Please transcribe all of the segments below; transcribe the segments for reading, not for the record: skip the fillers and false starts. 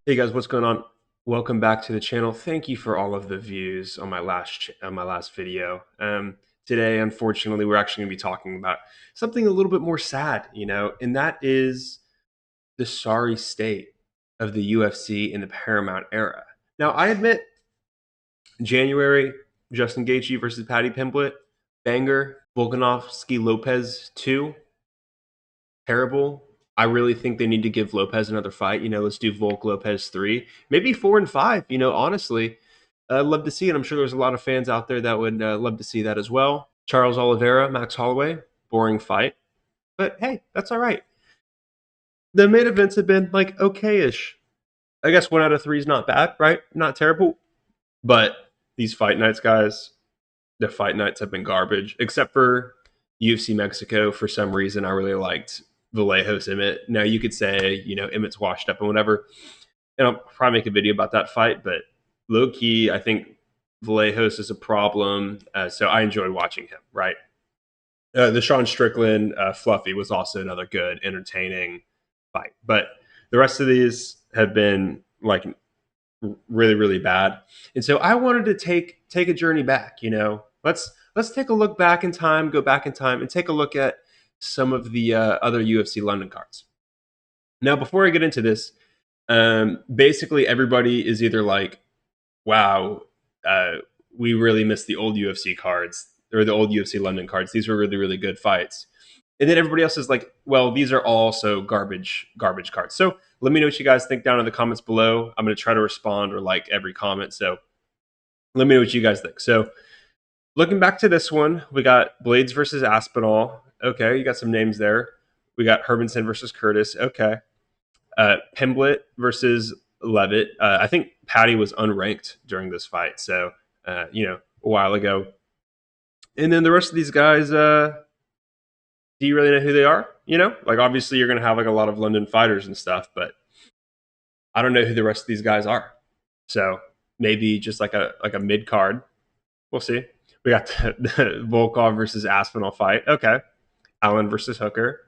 Hey guys, what's going on? Welcome back to the channel. Thank you for all of the views on my last video. Today, unfortunately, we're actually going to be talking about something a little bit more sad, and that is the sorry state of the UFC in the Paramount era. Now, I admit, January, Justin Gaethje versus Paddy Pimblett, banger. Volkanovski Lopez 2, terrible. I really think they need to give Lopez another fight. Let's do Volk Lopez 3, maybe 4 and 5. Honestly, I'd love to see it. I'm sure there's a lot of fans out there that would love to see that as well. Charles Oliveira, Max Holloway, boring fight, but hey, that's all right. The main events have been like okay-ish. I guess 1 out of 3 is not bad, right? Not terrible, but these fight nights, guys, the fight nights have been garbage, except for UFC Mexico. For some reason, I really liked Vallejos Emmett. Now, you could say, Emmett's washed up and whatever, and I'll probably make a video about that fight, but low key, I think Vallejos is a problem, so I enjoyed watching him, right? The Sean Strickland Fluffy was also another good, entertaining fight, but the rest of these have been like really, really bad. And so I wanted to take a journey back. Let's take a look back in time, go back in time, and take a look at some of the other UFC London cards. Now, before I get into this, basically everybody is either like, "Wow, we really missed the old UFC cards or the old UFC London cards. These were really, really good fights." And then everybody else is like, "Well, these are also garbage cards." So let me know what you guys think down in the comments below. I'm going to try to respond or like every comment. So let me know what you guys think. So looking back to this one, we got Blades versus Aspinall. Okay, you got some names there. We got Hermanson versus Curtis. Okay. Pimblett versus Levitt. I think Paddy was unranked during this fight. So, a while ago. And then the rest of these guys, do you really know who they are? Like obviously you're going to have like a lot of London fighters and stuff, but I don't know who the rest of these guys are. So maybe just like a mid card. We'll see. We got the Volkov versus Aspinall fight. Okay. Allen versus Hooker.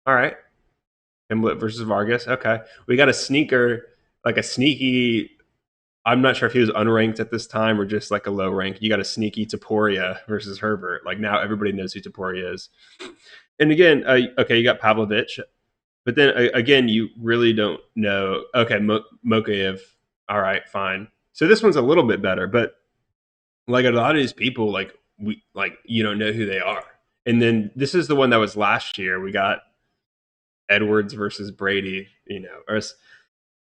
All right. Pimblett versus Vargas. Okay. We got a sneaker, like a sneaky. I'm not sure if he was unranked at this time or just like a low rank. You got a sneaky Taporia versus Herbert. Like now everybody knows who Taporia is. And again, okay, you got Pavlovich, but then again, you really don't know. Okay, Mokaev. All right, fine. So this one's a little bit better, but like a lot of these people, you don't know who they are. And then this is the one that was last year. We got Edwards versus Brady.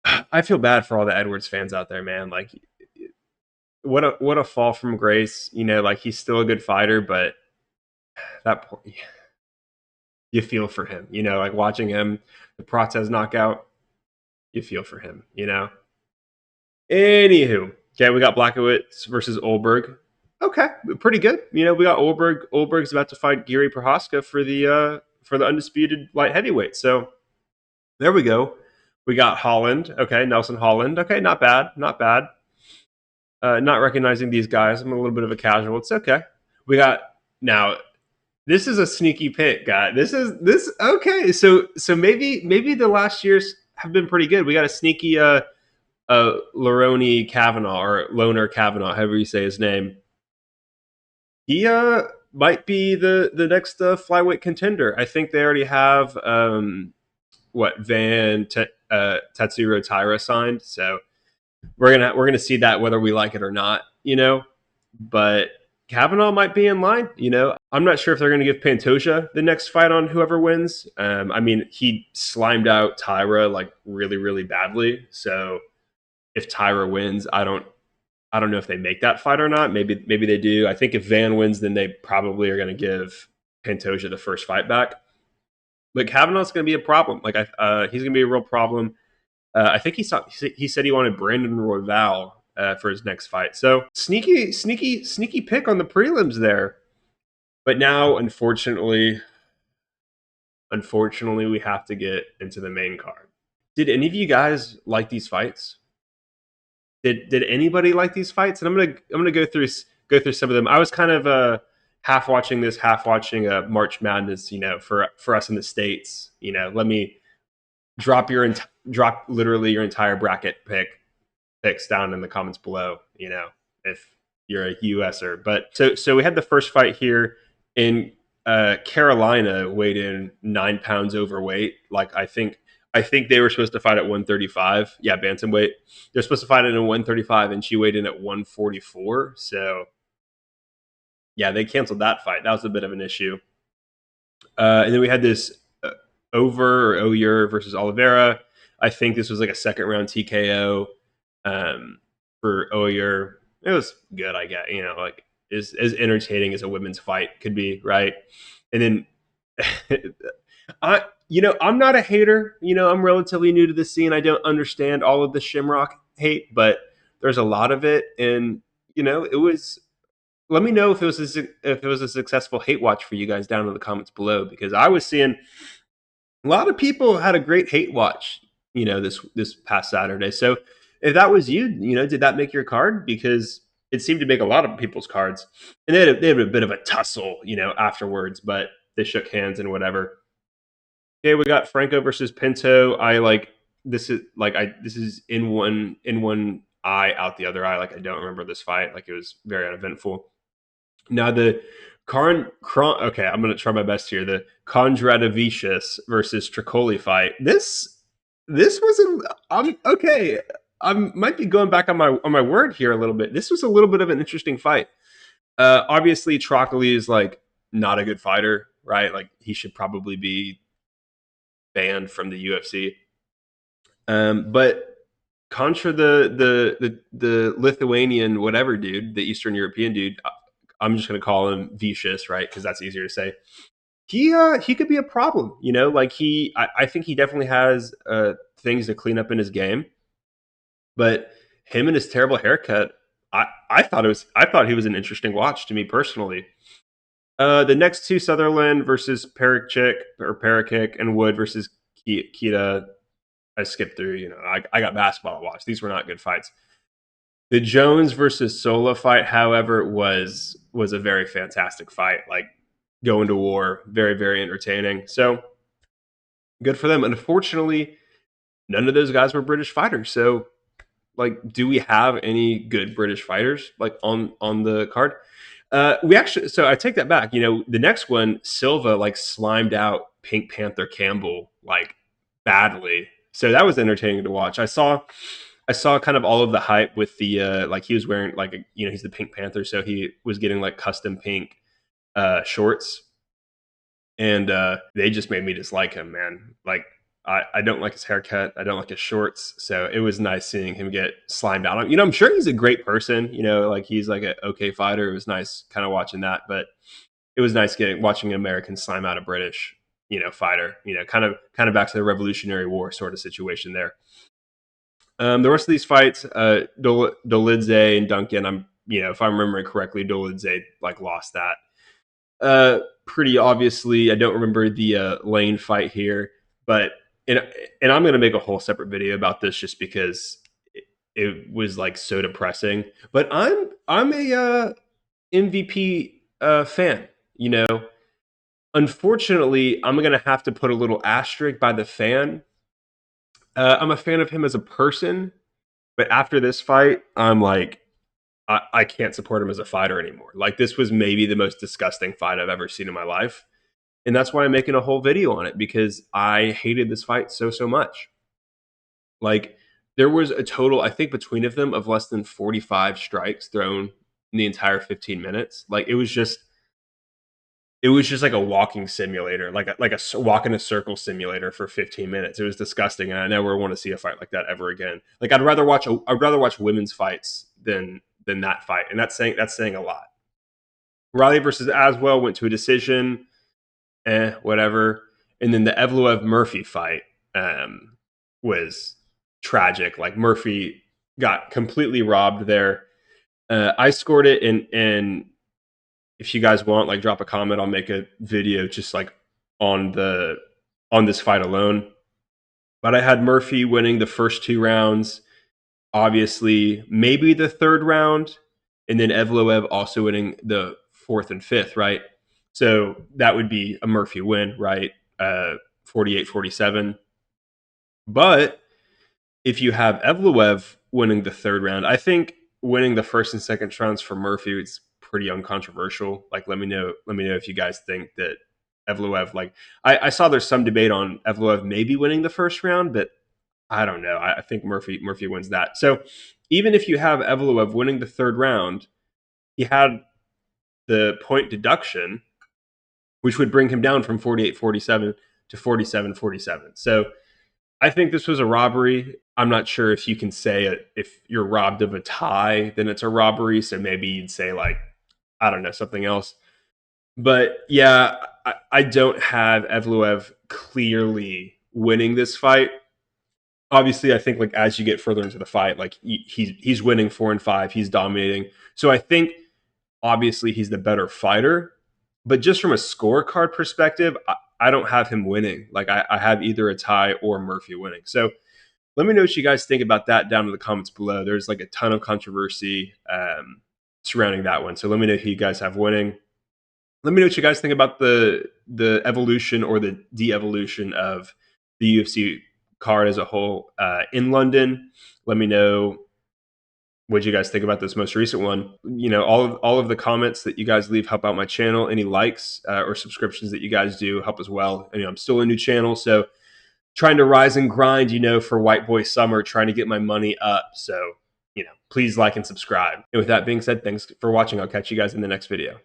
I feel bad for all the Edwards fans out there, man. Like, what a fall from grace. Like he's still a good fighter, but that point, you feel for him. Like watching him, the Prates knockout, you feel for him. Anywho, okay, we got Blackowitz versus Olberg. Okay, pretty good. We got Olberg. Olberg's about to fight Giri Prohaska for the undisputed light heavyweight. So there we go. We got Holland. Okay, Nelson Holland. Okay, not bad. Not bad. Not recognizing these guys. I'm a little bit of a casual. It's okay. We got now. This is a sneaky pick, guy. This okay. So maybe the last years have been pretty good. We got a sneaky Lerone Kavanaugh or Loner Kavanaugh, however you say his name. He might be the next flyweight contender. I think they already have Tatsuro Taira signed. So we're gonna see that whether we like it or not, But Kavanaugh might be in line, I'm not sure if they're going to give Pantoja the next fight on whoever wins. He slimed out Taira like really, really badly. So if Taira wins, I don't know if they make that fight or not. Maybe they do. I think if Van wins, then they probably are going to give Pantoja the first fight back. But Kavanaugh's going to be a problem. Like he's going to be a real problem. I think he said he wanted Brandon Royval for his next fight. So sneaky pick on the prelims there. But now, unfortunately, we have to get into the main card. Did any of you guys like these fights? Did anybody like these fights? And I'm gonna go through some of them. I was kind of half watching this, half watching March Madness. For us in the States, let me drop drop literally your entire bracket picks down in the comments below. If you're a USer. But so we had the first fight here in Carolina, weighed in 9 pounds overweight. Like I think they were supposed to fight at 135. Yeah, bantamweight. They're supposed to fight at 135, and she weighed in at 144. So yeah, they canceled that fight. That was a bit of an issue. And then we had this Over or Oyer versus Oliveira. I think this was like a second round TKO for Oyer. It was good, I guess. Like as entertaining as a women's fight could be, right? And then I'm not a hater. I'm relatively new to the scene. I don't understand all of the Shimrock hate, but there's a lot of it, and it was. Let me know if it was a successful hate watch for you guys down in the comments below, because I was seeing a lot of people had a great hate watch, this past Saturday. So if that was you, did that make your card? Because it seemed to make a lot of people's cards, and they had a bit of a tussle, afterwards, but they shook hands and whatever. Okay, we got Franco versus Pinto. I like this is like I this is in one eye, out the other eye. Like I don't remember this fight. Like it was very uneventful. Now the okay, I'm gonna try my best here. The Kondratavicius versus Tricoli fight. This was okay. I might be going back on my word here a little bit. This was a little bit of an interesting fight. Obviously, Tricoli is like not a good fighter, right? Like he should probably be banned from the UFC. But contra the Lithuanian whatever dude, the Eastern European dude, I'm just gonna call him Vicious, right? Because that's easier to say. He could be a problem, Like I think he definitely has things to clean up in his game, but him and his terrible haircut, I thought he was an interesting watch to me personally. The next two, Sutherland versus Parakick, and Wood versus Kita, I skipped through. I got basketball to watch. These were not good fights. The Jones versus Sola fight, however, was a very fantastic fight. Like going to war, very very entertaining. So good for them. Unfortunately, none of those guys were British fighters. So like, do we have any good British fighters like on the card? We actually, so I take that back. The next one, Silva like slimed out Pink Panther Campbell like badly. So that was entertaining to watch. I saw kind of all of the hype with the like he was wearing like he's the Pink Panther, so he was getting like custom pink shorts, and they just made me dislike him, man. Like I don't like his haircut, I don't like his shorts, so it was nice seeing him get slimed out. I'm sure he's a great person, like he's like an okay fighter. It was nice kind of watching that, but it was nice watching an American slime out a British fighter. Kind of back to the Revolutionary War sort of situation there. The rest of these fights, Dolidze and Duncan, if I'm remembering correctly, Dolidze like lost that. Pretty obviously, I don't remember the Lane fight here, but and I'm going to make a whole separate video about this just because it was like so depressing. But I'm a MVP fan. Unfortunately, I'm going to have to put a little asterisk by the fan. I'm a fan of him as a person, but after this fight, I'm like, I can't support him as a fighter anymore. Like this was maybe the most disgusting fight I've ever seen in my life. And that's why I'm making a whole video on it, because I hated this fight so much. Like there was a total, I think, between of them of less than 45 strikes thrown in the entire 15 minutes. Like it was just like a walking simulator, like a walk in a circle simulator for 15 minutes. It was disgusting, and I never want to see a fight like that ever again. Like I'd rather watch women's fights than that fight, and that's saying a lot. Riley versus Aswell went to a decision, whatever. And then the Evloev Murphy fight was tragic. Like Murphy got completely robbed there. I scored it, and if you guys want, like, drop a comment. I'll make a video just like on this fight alone. But I had Murphy winning the first two rounds, obviously, maybe the third round, and then Evloev also winning the fourth and fifth, right? So that would be a Murphy win, right? 48-47. But if you have Evloev winning the third round, I think winning the first and second rounds for Murphy is pretty uncontroversial. Like, let me know if you guys think that Evloev, like, I saw there's some debate on Evloev maybe winning the first round, but I don't know. I think Murphy wins that. So even if you have Evloev winning the third round, he had the point deduction, which would bring him down from 48-47 to 47-47. So I think this was a robbery. I'm not sure if you can say if you're robbed of a tie, then it's a robbery. So maybe you'd say, like, I don't know, something else. But yeah, I don't have Evloev clearly winning this fight. Obviously, I think, like, as you get further into the fight, like, he's winning 4-5, he's dominating. So I think obviously he's the better fighter. But just from a scorecard perspective, I don't have him winning. Like, I have either a tie or Murphy winning. So let me know what you guys think about that down in the comments below. There's like a ton of controversy surrounding that one. So let me know who you guys have winning. Let me know what you guys think about the evolution or the de-evolution of the UFC card as a whole in London. Let me know what you guys think about this most recent one. You know, all of the comments that you guys leave help out my channel. Any likes or subscriptions that you guys do help as well. And, you know, I'm still a new channel, so trying to rise and grind, you know, for White Boy Summer, trying to get my money up. So, you know, please like and subscribe. And with that being said, thanks for watching. I'll catch you guys in the next video.